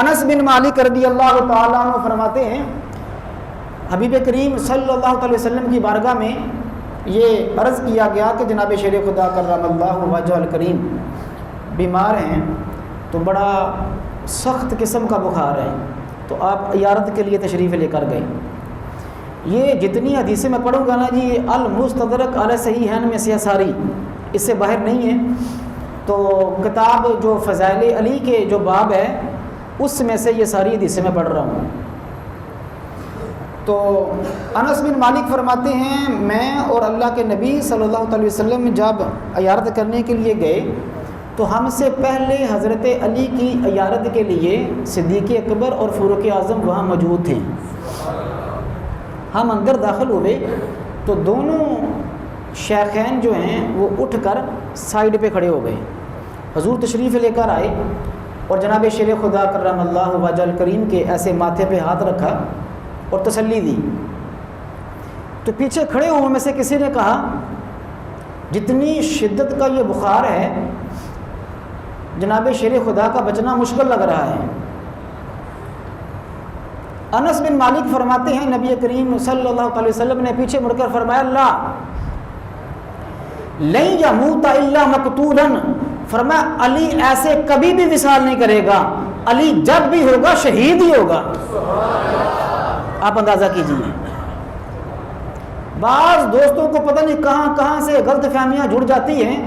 انس بن مالک رضی اللہ تعالیٰ عنہ فرماتے ہیں حبیب کریم صلی اللہ علیہ وسلم کی بارگاہ میں یہ عرض کیا گیا کہ جناب شیر خدا کرم اللہ وجہ الکریم بیمار ہیں تو بڑا سخت قسم کا بخار ہے، تو آپ عیادت کے لیے تشریف لے کر گئے۔ یہ جتنی حدیثیں میں پڑھوں گا نا جی المستدرک علی صحیحین میں سے ساری اس سے باہر نہیں ہے، تو کتاب جو فضائل علی کے جو باب ہے اس میں سے یہ ساری حدیثیں میں پڑھ رہا ہوں۔ تو انس بن مالک فرماتے ہیں میں اور اللہ کے نبی صلی اللہ علیہ وسلم جب عیادت کرنے کے لیے گئے تو ہم سے پہلے حضرت علی کی عیادت کے لیے صدیق اکبر اور فاروق اعظم وہاں موجود تھے۔ ہم اندر داخل ہوئے تو دونوں شیخین جو ہیں وہ اٹھ کر سائیڈ پہ کھڑے ہو گئے، حضور تشریف لے کر آئے اور جناب شیر خدا کرم اللہ وجہ الکریم کے ایسے ماتھے پہ ہاتھ رکھا اور تسلی دی۔ تو پیچھے کھڑے ہوئے میں سے کسی نے کہا جتنی شدت کا یہ بخار ہے جناب شیر خدا کا بچنا مشکل لگ رہا ہے۔ انس بن مالک فرماتے ہیں نبی کریم صلی اللہ علیہ وسلم نے پیچھے مڑ کر فرمایا اللہ لن یموت الا مقتولا، فرمایا علی ایسے کبھی بھی وصال نہیں کرے گا، علی جب بھی ہوگا شہید ہی ہوگا۔ آپ اندازہ کیجیے، بعض دوستوں کو پتہ نہیں کہاں کہاں سے غلط فہمیاں جڑ جاتی ہیں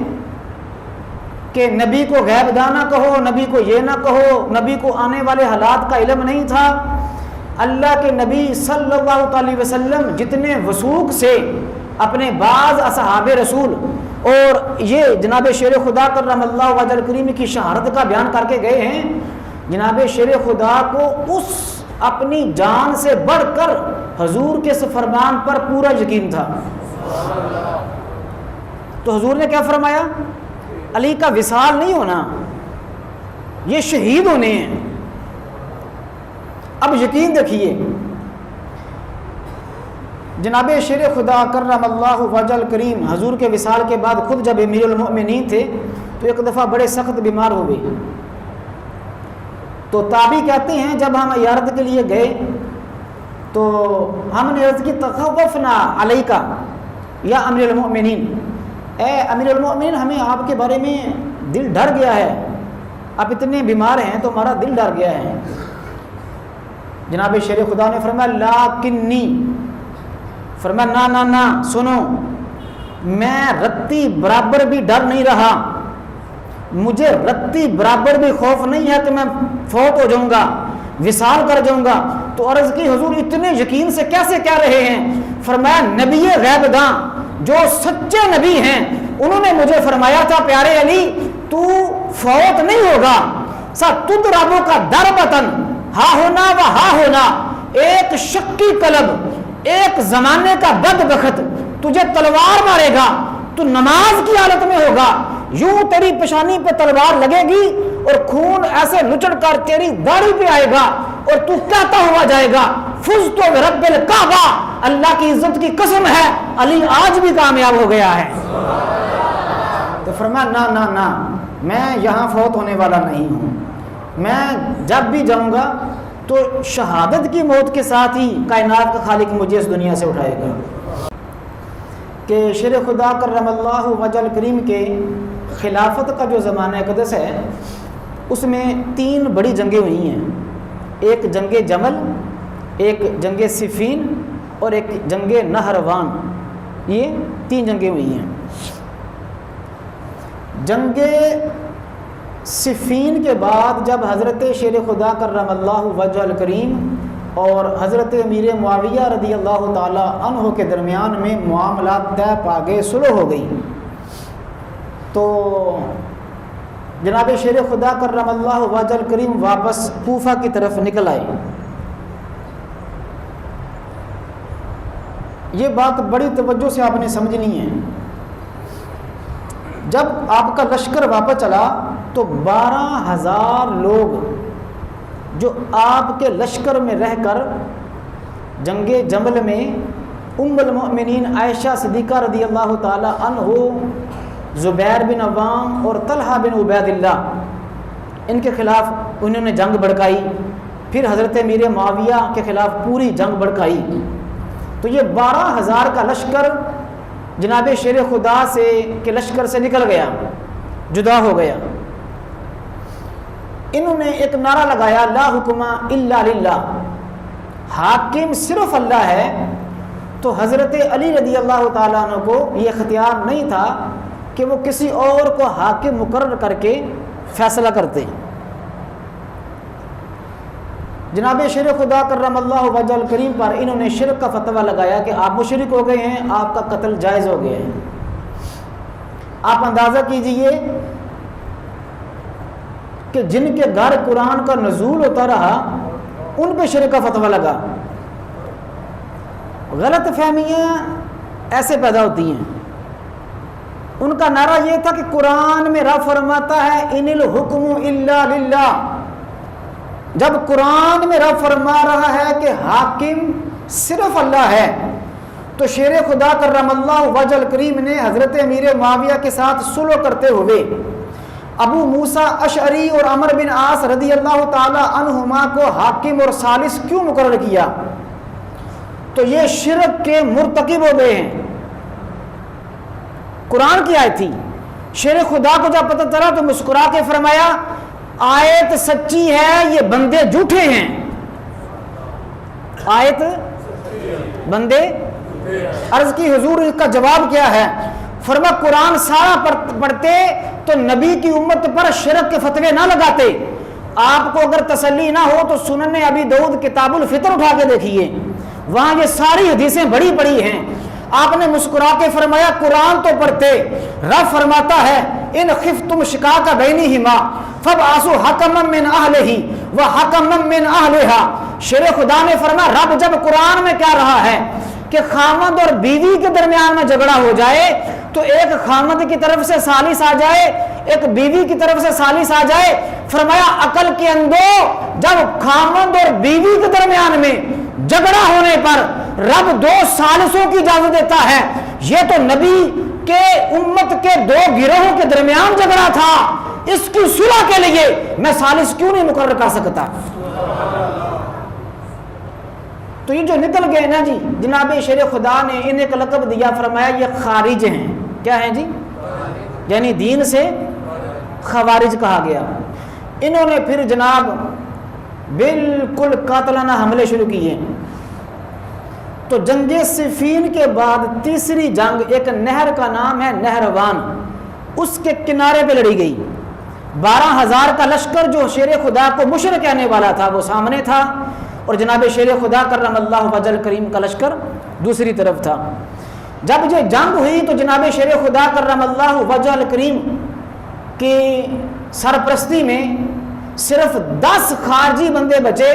کہ نبی کو غیب دانا کہو، نبی کو یہ نہ کہو، نبی کو آنے والے حالات کا علم نہیں تھا۔ اللہ کے نبی صلی اللہ علیہ وسلم جتنے وثوق سے اپنے بعض اصحاب رسول اور یہ جناب شیر خدا کرم اللہ وجہ الکریم کی شہادت کا بیان کر کے گئے ہیں، جناب شیر خدا کو اس اپنی جان سے بڑھ کر حضور کے اس فرمان پر پورا یقین تھا۔ تو حضور نے کیا فرمایا؟ علی کا وصال نہیں ہونا، یہ شہید ہونے ہیں۔ اب یقین دیکھیے، جناب شیر خدا کرم اللہ وجہ الکریم حضور کے وصال کے بعد خود جب امیر المؤمنین تھے تو ایک دفعہ بڑے سخت بیمار ہو گئے۔ تو تابعی کہتے ہیں جب ہم عیادت کے لیے گئے تو ہم نے عرض کی تخوفنا علیکا یا امیر المؤمنین، اے امیر المؤمنین ہمیں آپ کے بارے میں دل ڈر گیا ہے، آپ اتنے بیمار ہیں تو ہمارا دل ڈر گیا ہے۔ جناب شیر خدا نے فرمایا لاکنی، فرمایا نا نا نا سنو، میں رتی برابر بھی ڈر نہیں رہا، مجھے رتی برابر بھی خوف نہیں ہے کہ میں فوت ہو جاؤں گا، وصال کر جاؤں گا۔ تو عرض کی حضور اتنے یقین سے کیسے کہہ رہے ہیں؟ فرمایا نبی غیب داں جو سچے نبی ہیں انہوں نے مجھے فرمایا تھا پیارے علی تو فوت نہیں ہوگا، ستضرب کا دربتن ہا ہونا و ہا ہونا، ایک شکی قلب ایک زمانے کا بدبخت تجھے تلوار مارے گا، تو نماز کی حالت میں ہوگا، یوں تیری پیشانی پہ تلوار لگے گی اور خون ایسے لچڑ کر تیری داڑھی پہ آئے گا اور تو کہتا ہوا جائے گا فزت برب الکعبہ، اللہ کی عزت کی قسم ہے علی آج بھی کامیاب ہو گیا ہے۔ تو فرمایا نا نا نا، میں یہاں فوت ہونے والا نہیں ہوں، میں جب بھی جاؤں گا تو شہادت کی موت کے ساتھ ہی کائنات کا خالق مجھے اس دنیا سے اٹھائے گا۔ کہ شیر خدا کرم اللہ وجہ الکریم کے خلافت کا جو زمانہ اقدس ہے اس میں 3 بڑی جنگیں ہوئی ہیں، ایک جنگ جمل، ایک جنگ صفین اور ایک جنگ نہروان، یہ 3 جنگیں ہوئی ہیں۔ جنگ صفین کے بعد جب حضرت شیر خدا کرم اللہ وجہ الکریم اور حضرت امیر معاویہ رضی اللہ تعالی عنہ کے درمیان میں معاملات طے پا گئے، صلح ہو گئی، تو جناب شیر خدا کرم اللہ وجہ الکریم واپس کوفہ کی طرف نکل آئے۔ یہ بات بڑی توجہ سے آپ نے سمجھنی ہے، جب آپ کا لشکر واپس چلا تو 12,000 لوگ جو آپ کے لشکر میں رہ کر جنگ جمل میں ام المؤمنین عائشہ صدیقہ رضی اللہ تعالی عنہ، زبیر بن عوام اور طلحہ بن عبید اللہ ان کے خلاف انہوں نے جنگ بڑھکائی، پھر حضرت امیر معاویہ کے خلاف پوری جنگ بڑھکائی، تو یہ 12,000 کا لشکر جناب شیر خدا سے کے لشکر سے نکل گیا، جدا ہو گیا۔ انہوں نے ایک نعرہ لگایا، لا حکم الا للہ، حاکم صرف اللہ ہے۔ تو حضرت علی رضی اللہ تعالیٰ عنہ کو یہ اختیار نہیں تھا کہ وہ کسی اور کو حاکم مقرر کر کے فیصلہ کرتے۔ جناب شیر خدا کرم اللہ وجہ الکریم پر انہوں نے شرک کا فتویٰ لگایا کہ آپ مشرک ہو گئے ہیں، آپ کا قتل جائز ہو گیا ہے۔ آپ اندازہ کیجئے کہ جن کے گھر قرآن کا نزول ہوتا رہا ان پہ شرک کا فتویٰ لگا۔ غلط فہمیاں ایسے پیدا ہوتی ہیں۔ ان کا نعرہ یہ تھا کہ قرآن میں رب فرماتا ہے ان الحکم الا للہ، جب قرآن میں رب فرما رہا ہے کہ حاکم صرف اللہ ہے، تو شیر خدا کرم اللہ وجہ الکریم نے حضرت امیر معاویہ کے ساتھ صلح کرتے ہوئے ابو موسیٰ اشعری اور عمر بن عاص رضی اللہ تعالی عنہما کو حاکم اور ثالث کیوں مقرر کیا؟ تو یہ شرک کے مرتکب ہو گئے ہیں۔ قرآن کی آیت تھی، شیر خدا کو جب پتہ چلا تو مسکرا کے فرمایا آیت سچی ہے، یہ بندے جھوٹے ہیں۔ آیت بندے، عرض کی حضور اس کا جواب کیا ہے؟ فرما قرآن سارا پڑھتے تو نبی کی امت پر شرک کے فتوے نہ لگاتے۔ آپ کو اگر تسلی نہ ہو تو سنن ابی داؤد کتاب الفطر اٹھا کے دیکھیے، وہاں یہ ساری حدیثیں بڑی بڑی ہیں۔ آپ نے مسکرا کے فرمایا قرآن تو پڑھتے، رب فرماتا ہے ان خفتم شقاق بینہما فابعثوا حکما من اہلہ وحکما من اہلہا۔ شیر خدا نے فرمایا رب جب قرآن میں کہہ رہا ہے کہ خامد اور بیوی کے درمیان میں جھگڑا ہو جائے تو ایک خامد کی طرف سے ثالث آ جائے، ایک بیوی کی طرف سے ثالث آ جائے، فرمایا عقل کے اندو جب خامد اور بیوی کے درمیان میں جھگڑا ہونے پر رب 2 ثالثوں کی اجازت دیتا ہے، یہ تو نبی کے امت کے 2 گروہوں کے درمیان جھگڑا تھا، اس کی صلح کے لیے میں ثالث کیوں نہیں مقرر کر سکتا؟ تو یہ جو نکل گئے نا جی، جناب شیر خدا نے انہیں ایک لقب دیا، فرمایا یہ خارج ہیں۔ کیا ہیں جی؟ یعنی دین سے خوارج کہا گیا۔ انہوں نے پھر جناب بالکل قاتلانہ حملے شروع کیے۔ تو جنگ صفین کے بعد تیسری جنگ ایک نہر کا نام ہے نہروان، اس کے کنارے پہ لڑی گئی۔ 12,000 کا لشکر جو شیر خدا کو مشرک کہنے والا تھا وہ سامنے تھا، اور جناب شیر خدا کرم اللہ وجہ الکریم کا لشکر دوسری طرف تھا۔ جب یہ جنگ ہوئی تو جناب شیر خدا کرم اللہ وجہ الکریم کی سرپرستی میں صرف 10 خارجی بندے بچے،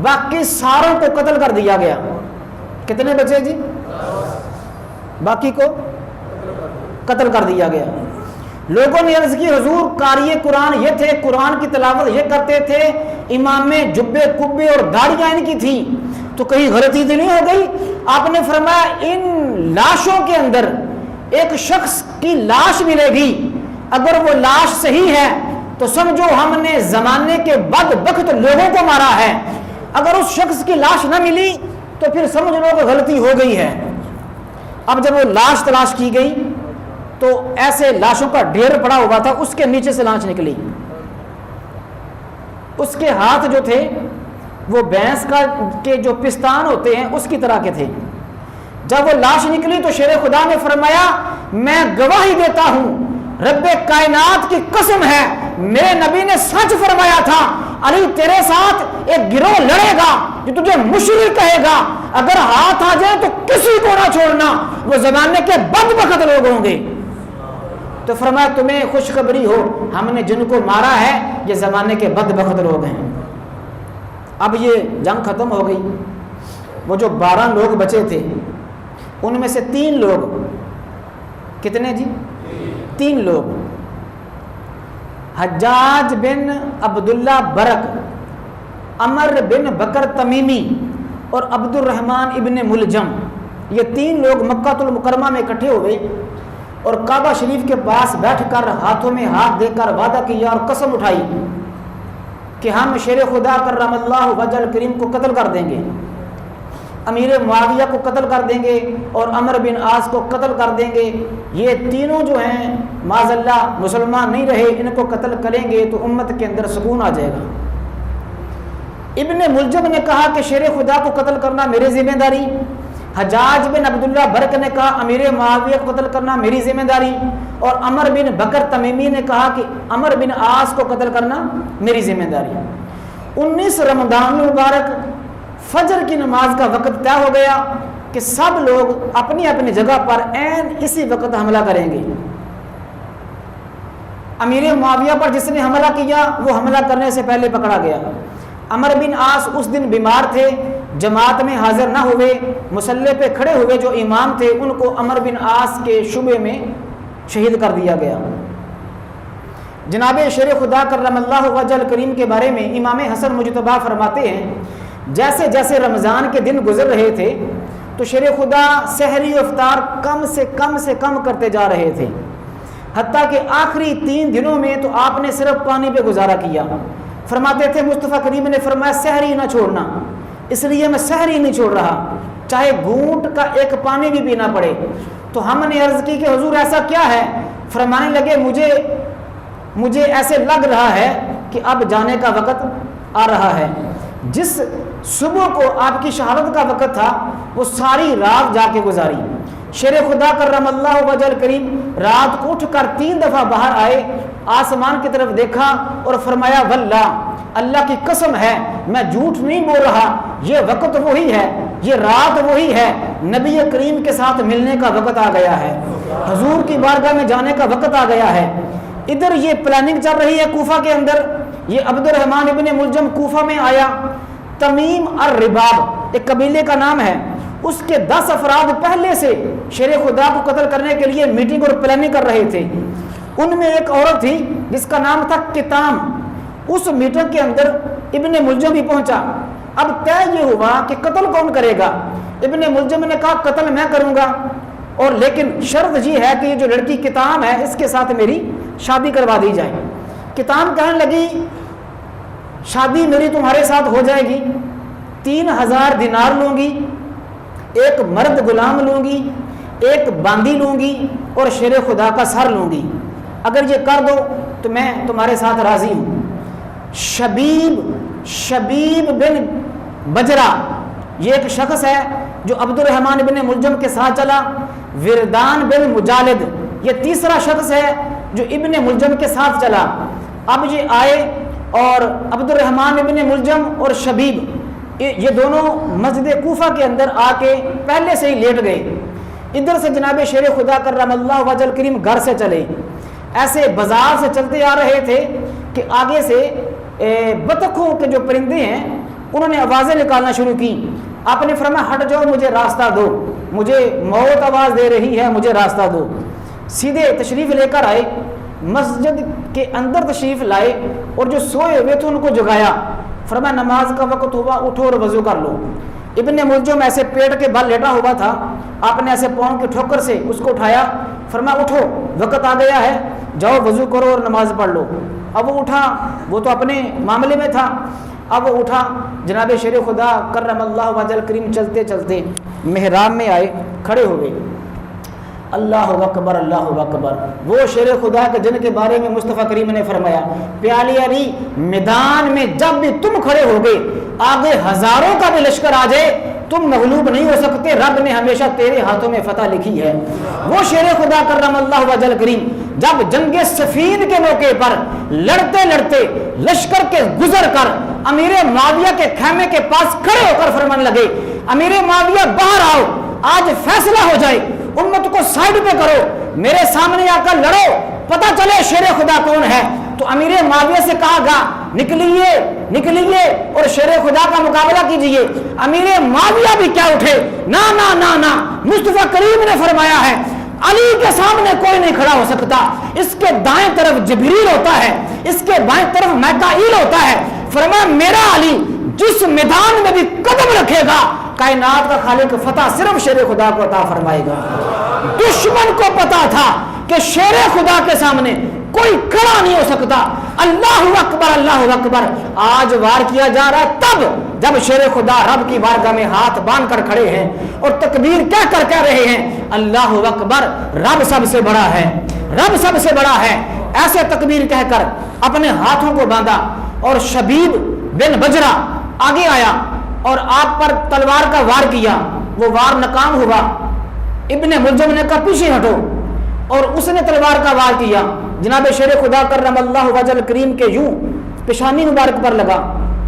باقی ساروں کو قتل کر دیا گیا۔ کتنے بچے جی؟ باقی کو قتل کر دیا گیا۔ لوگوں نے عرض کی حضور قاری قرآن یہ تھے، قرآن کی تلاوت یہ کرتے تھے، امام میں جبے کبے اور داڑیاں ان کی تھی، تو کہیں غلطی تو نہیں ہو گئی؟ آپ نے فرمایا ان لاشوں کے اندر ایک شخص کی لاش ملے گی، اگر وہ لاش صحیح ہے تو سمجھو ہم نے زمانے کے بدبخت لوگوں کو مارا ہے، اگر اس شخص کی لاش نہ ملی تو پھر سمجھ لو کہ غلطی ہو گئی ہے۔ اب جب وہ لاش تلاش کی گئی تو ایسے لاشوں کا ڈھیر پڑا ہوا تھا، اس کے نیچے سے لاش نکلی، اس کے ہاتھ جو تھے وہ بھینس کے جو پستان ہوتے ہیں اس کی طرح کے تھے۔ جب وہ لاش نکلی تو شیر خدا نے فرمایا میں گواہی دیتا ہوں رب کائنات کی قسم ہے، میرے نبی نے سچ فرمایا تھا، علی تیرے ساتھ ایک گروہ لڑے گا جو تجھے مشرک کہے گا، اگر ہاتھ آ جائے تو کسی کو نہ چھوڑنا، وہ زمانے کے بدبخت لوگ ہوں گے۔ تو فرمایا تمہیں خوشخبری ہو، ہم نے جن کو مارا ہے یہ زمانے کے بدبخت لوگ ہیں۔ اب یہ جنگ ختم ہو گئی، وہ جو 12 لوگ بچے تھے ان میں سے 3 لوگ، کتنے جی؟ 3 لوگ، حجاج بن عبداللہ برق، عمر بن بکر تمیمی اور عبد الرحمن ابن ملجم، یہ 3 لوگ مکہ المکرمہ میں اکٹھے ہوئے اور کعبہ شریف کے پاس بیٹھ کر ہاتھوں میں ہاتھ دے کر وعدہ کیا اور قسم اٹھائی کہ ہم شیر خدا کرم اللہ وجہ الکریم کو قتل کر دیں گے، امیر معاویہ کو قتل کر دیں گے اور عمر بن عاص کو قتل کر دیں گے، یہ تینوں جو ہیں معاذ اللہ مسلمان نہیں رہے، ان کو قتل کریں گے تو امت کے اندر سکون آ جائے گا۔ ابن ملجم نے کہا کہ شیر خدا کو قتل کرنا میری ذمہ داری، حجاج بن عبداللہ برق نے کہا امیر معاویہ کو قتل کرنا میری ذمہ داری، اور عمر بن بکر تمیمی نے کہا کہ عمر بن عاص کو قتل کرنا میری ذمہ داری۔ 19 رمضان المبارک فجر کی نماز کا وقت طے ہو گیا کہ سب لوگ اپنی اپنی جگہ پر عین اسی وقت حملہ کریں گے۔ امیر معاویہ پر جس نے حملہ کیا وہ حملہ کرنے سے پہلے پکڑا گیا۔ عمر بن عاص اس دن بیمار تھے، جماعت میں حاضر نہ ہوئے، مصلی پہ کھڑے ہوئے جو امام تھے ان کو عمر بن عاص کے شبے میں شہید کر دیا گیا۔ جناب شیر خدا کرم اللہ وجہ الکریم کے بارے میں امام حسن مجتبی فرماتے ہیں جیسے جیسے رمضان کے دن گزر رہے تھے تو شیر خدا سحری و افطار کم سے کم کرتے جا رہے تھے، حتیٰ کہ آخری 3 دنوں میں تو آپ نے صرف پانی پہ گزارا کیا۔ فرماتے تھے مصطفیٰ کریم نے فرمایا سحری نہ چھوڑنا، اس لیے میں سحری نہیں چھوڑ رہا، چاہے گھونٹ کا ایک پانی بھی پینا پڑے۔ تو ہم نے عرض کی کہ حضور ایسا کیا ہے؟ فرمانے لگے مجھے ایسے لگ رہا ہے کہ اب جانے کا وقت آ رہا ہے۔ جس صبح کو آپ کی شہادت کا وقت تھا وہ ساری رات جا کے گزاری۔ شیر خدا کرم اللہ وجہ الکریم رات کو اٹھ کر 3 دفعہ باہر آئے، آسمان کی طرف دیکھا اور فرمایا واللہ اللہ کی قسم ہے میں جھوٹ نہیں بول رہا، یہ وقت وہی ہے، یہ رات وہی ہے، نبی کریم کے ساتھ ملنے کا وقت آ گیا ہے، حضور کی بارگاہ میں جانے کا وقت آ گیا ہے۔ ادھر یہ پلاننگ چل رہی ہے کوفہ کے اندر، یہ عبد الرحمن ابن ملجم کوفہ میں آیا، تمیم الرباب ایک قبیلے کا نام ہے، اس کے 10 افراد پہلے سے شیر خدا کو قتل کرنے کے لیے میٹنگ اور پلاننگ کر رہے تھے۔ ان میں ایک عورت تھی جس کا نام تھا کتام، اس میٹنگ کے اندر ابن ملجم بھی پہنچا۔ اب طے یہ ہوا کہ قتل کون کرے گا؟ ابن ملجم نے کہا قتل میں کروں گا، اور لیکن شرط یہ ہے کہ یہ جو لڑکی کتام ہے اس کے ساتھ میری شادی کروا دی جائے۔ کتام کہنے لگی شادی میری تمہارے ساتھ ہو جائے گی، 3000 دینار لوں گی، ایک مرد غلام لوں گی، ایک باندی لوں گی اور شیر خدا کا سر لوں گی، اگر یہ کر دو تو میں تمہارے ساتھ راضی ہوں۔ شبیب بن بجرا یہ ایک شخص ہے جو عبد الرحمن بن ملجم کے ساتھ چلا۔ وردان بن مجالد یہ تیسرا شخص ہے جو ابن ملجم کے ساتھ چلا۔ اب یہ آئے اور عبد الرحمن بن ملجم اور شبیب یہ دونوں مسجد کوفہ کے اندر آ کے پہلے سے ہی لیٹ گئے۔ ادھر سے جناب شیر خدا کرم اللہ وجہ الکریم گھر سے چلے، ایسے بازار سے چلتے آ رہے تھے کہ آگے سے بطخوں کے جو پرندے ہیں انہوں نے آوازیں نکالنا شروع کی۔ آپ نے فرمایا ہٹ جاؤ، مجھے راستہ دو، مجھے موت آواز دے رہی ہے، مجھے راستہ دو۔ سیدھے تشریف لے کر آئے، مسجد کے اندر تشریف لائے اور جو سوئے ہوئے تھے ان کو جگایا۔ فرمایا نماز کا وقت ہوا، اٹھو اور وضو کر لو۔ ابن ملجم ایسے پیٹ کے بل لیٹا ہوا تھا، آپ نے ایسے پاؤں کی ٹھوکر سے اس کو اٹھایا، فرمایا اٹھو وقت آ گیا ہے، جاؤ وضو کرو اور نماز پڑھ لو۔ اب وہ اٹھا، وہ تو اپنے معاملے میں تھا، اب وہ اٹھا، جناب شیر خدا کرم اللہ وجہ الکریم چلتے چلتے محراب میں آئے، کھڑے ہو گئے، اللہ اکبر اللہ اکبر۔ وہ شیر خدا کے جن کے بارے میں مصطفیٰ کریم نے فرمایا پیالے علی میدان میں جب بھی تم کھڑے ہو گئے آگے ہزاروں کا بھی لشکر آ جائے تم مغلوب نہیں ہو سکتے، رب نے ہمیشہ تیرے ہاتھوں میں فتح لکھی ہے۔ وہ شیر خدا کرم اللہ وجہ الکریم جب جنگ صفین کے موقع پر لڑتے لڑتے لشکر کے گزر کر امیر معاویہ کے خیمے کے پاس کھڑے ہو کر فرمان لگے امیر معاویہ باہر آؤ، آج فیصلہ ہو جائے، امت کو سائڈ پہ کرو، میرے سامنے آ کر لڑو، پتہ چلے شیر خدا کون ہے۔ تو امیر معاویہ سے کہا گا نکلیے نکلیے اور شیر خدا کا مقابلہ کیجئے۔ امیر معاویہ بھی کیا اٹھے، نا نا نا نا، مصطفیٰ کریم نے فرمایا ہے علی کے سامنے کوئی نہیں کھڑا ہو سکتا، اس کے دائیں طرف جبریل ہوتا ہے، اس کے بائیں طرف میکائیل ہوتا ہے۔ فرمایا میرا علی جس میدان میں بھی قدم رکھے گا کائنات کا خالق فتح صرف شیر خدا کو عطا فرمائے گا۔ دشمن کو پتا تھا کہ شیر خدا کے سامنے کوئی کھڑا نہیں ہو سکتا۔ اللہ اکبر اللہ اکبر آج وار کیا جا رہا ہے تب جب شیر خدا رب کی بارگاہ میں ہاتھ باندھ کر کھڑے ہیں اور تکبیر کہہ رہے ہیں اللہ اکبر، رب سب سے بڑا ہے، رب سب سے بڑا ہے۔ ایسے تکبیر کہہ کر اپنے ہاتھوں کو باندھا اور شبیب بن بجرہ آگے آیا اور آپ پر تلوار کا وار کیا، وہ وار ناکام ہوا۔ ابن ملجم نے کہا پیچھے ہٹو، اور اس نے تلوار کا وار کیا، جناب شیر خدا کرم اللہ وجل کریم کے یوں پیشانی مبارک پر لگا،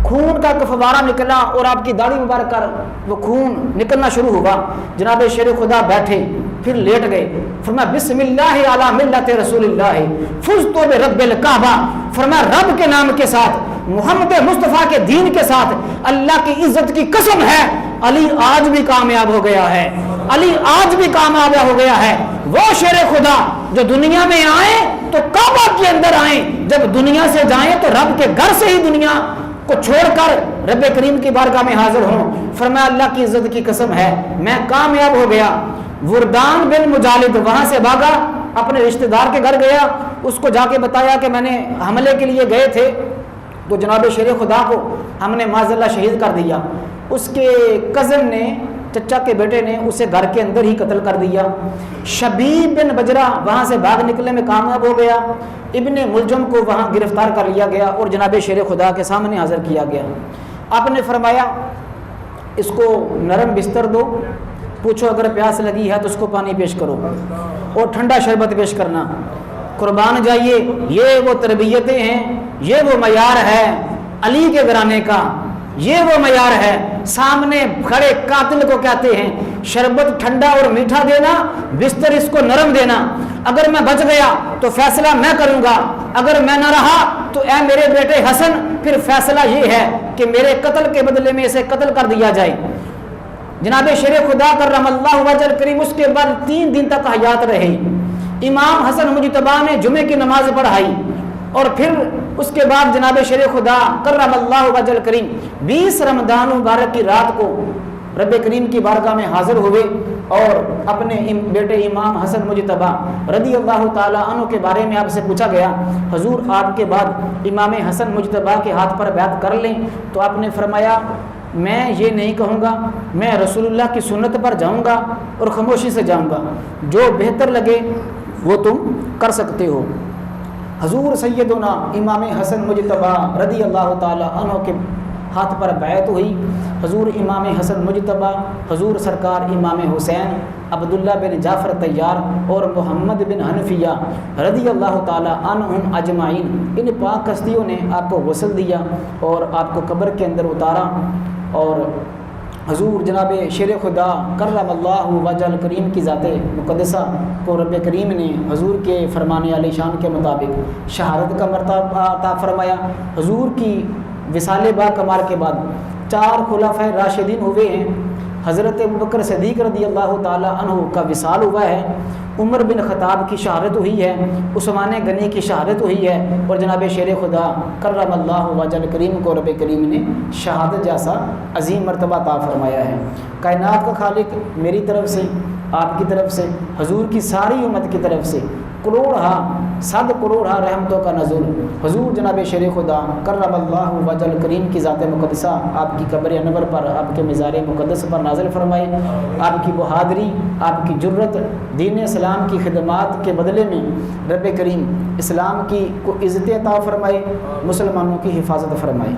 خون کا فوارہ نکلا اور آپ کی داڑھی مبارک کر وہ خون نکلنا شروع ہوا۔ جناب شیر خدا بیٹھے پھر لیٹ گئے، فرمایا بسم اللہ علی ملت رسول اللہ فزت برب الکعبہ، فرمایا رب کے نام کے ساتھ، محمد مصطفیٰ کے دین کے ساتھ اللہ کی عزت کی قسم ہے، علی آج بھی کامیاب ہو گیا ہے، علی آج بھی کامیاب ہو گیا ہے۔ وہ شیر خدا جو دنیا میں آئیں تو کعبہ کے اندر آئیں، جب دنیا سے جائیں تو رب کے گھر سے ہی دنیا کو چھوڑ کر رب کریم کی بارگاہ میں حاضر ہوں۔ فرمایا اللہ کی عزت کی قسم ہے میں کامیاب ہو گیا۔ وردان بن مجالد وہاں سے بھاگا، اپنے رشتہ دار کے گھر گیا، اس کو جا کے بتایا کہ میں نے حملے کے لیے گئے تھے تو جناب شیر خدا کو ہم نے معاذ اللہ شہید کر دیا۔ اس کے کزن نے، چچا کے بیٹے نے اسے گھر کے اندر ہی قتل کر دیا۔ شبیب بن بجرہ وہاں سے بھاگ نکلنے میں کامیاب ہو گیا۔ ابن ملجم کو وہاں گرفتار کر لیا گیا اور جناب شیر خدا کے سامنے حاضر کیا گیا۔ آپ نے فرمایا اس کو نرم بستر دو، پوچھو اگر پیاس لگی ہے تو اس کو پانی پیش کرو اور ٹھنڈا شربت پیش کرنا۔ قربان جائیے، یہ وہ تربیتیں ہیں، یہ وہ معیار ہے علی کے گھرانے کا، یہ وہ معیار ہے۔ سامنے کھڑے قاتل کو کہتے ہیں شربت ٹھنڈا اور میٹھا دینا، بستر اس کو نرم دینا، اگر میں بچ گیا تو فیصلہ میں کروں گا، اگر میں نہ رہا تو اے میرے بیٹے حسن پھر فیصلہ یہ ہے کہ میرے قتل کے بدلے میں اسے قتل کر دیا جائے۔ جناب شیر خدا کرم اللہ وجل کریم اس کے بعد 3 دن تک حیات رہے۔ امام حسن مجتبی نے جمعے کی نماز پڑھائی اور پھر اس کے بعد جناب شیر خدا کرم اللہ وجل کریم 20 رمضان مبارک کی رات کو رب کریم کی بارگاہ میں حاضر ہوئے اور اپنے بیٹے امام حسن مجتبی رضی اللہ تعالی عنہ کے بارے میں آپ سے پوچھا گیا حضور آپ کے بعد امام حسن مجتبی کے ہاتھ پر بیعت کر لیں، تو آپ نے فرمایا میں یہ نہیں کہوں گا، میں رسول اللہ کی سنت پر جاؤں گا اور خاموشی سے جاؤں گا، جو بہتر لگے وہ تم کر سکتے ہو۔ حضور سیدنا امام حسن مجتبی رضی اللہ تعالی عنہ کے ہاتھ پر بیعت ہوئی۔ حضور امام حسن مجتبی، حضور سرکار امام حسین، عبداللہ بن جعفر طیار اور محمد بن حنفیہ رضی اللہ تعالی عنہم اجمعین، ان پاک ہستیوں نے آپ کو غسل دیا اور آپ کو قبر کے اندر اتارا، اور حضور جناب شیر خدا کرم اللہ وجل کریم کی ذات مقدسہ کو رب کریم نے حضور کے فرمان علی شان کے مطابق شہادت کا مرتبہ عطا فرمایا۔ حضور کی وصال با کمال کے بعد 4 خلفائے راشدین ہوئے ہیں۔ حضرت ابوبکر صدیق رضی اللہ تعالی عنہ کا وصال ہوا ہے، عمر بن خطاب کی شہادت ہوئی ہے، عثمان غنی کی شہادت ہوئی ہے، اور جناب شیر خدا کرم اللہ وجل کریم کو رب کریم نے شہادت جیسا عظیم مرتبہ عطا فرمایا ہے۔ کائنات کا خالق میری طرف سے، آپ کی طرف سے، حضور کی ساری امت کی طرف سے کروڑا 100 کروڑا رحمتوں کا نزول حضور جناب شیر خدا کرم اللہ وجل کریم کی ذات مقدسہ آپ کی قبر انور پر، آپ کے مزار مقدس پر نازل فرمائے۔ آپ کی بہادری، آپ کی جرت، دین اسلام کی خدمات کے بدلے میں رب کریم اسلام کی کو عزت عطا فرمائے، مسلمانوں کی حفاظت فرمائے۔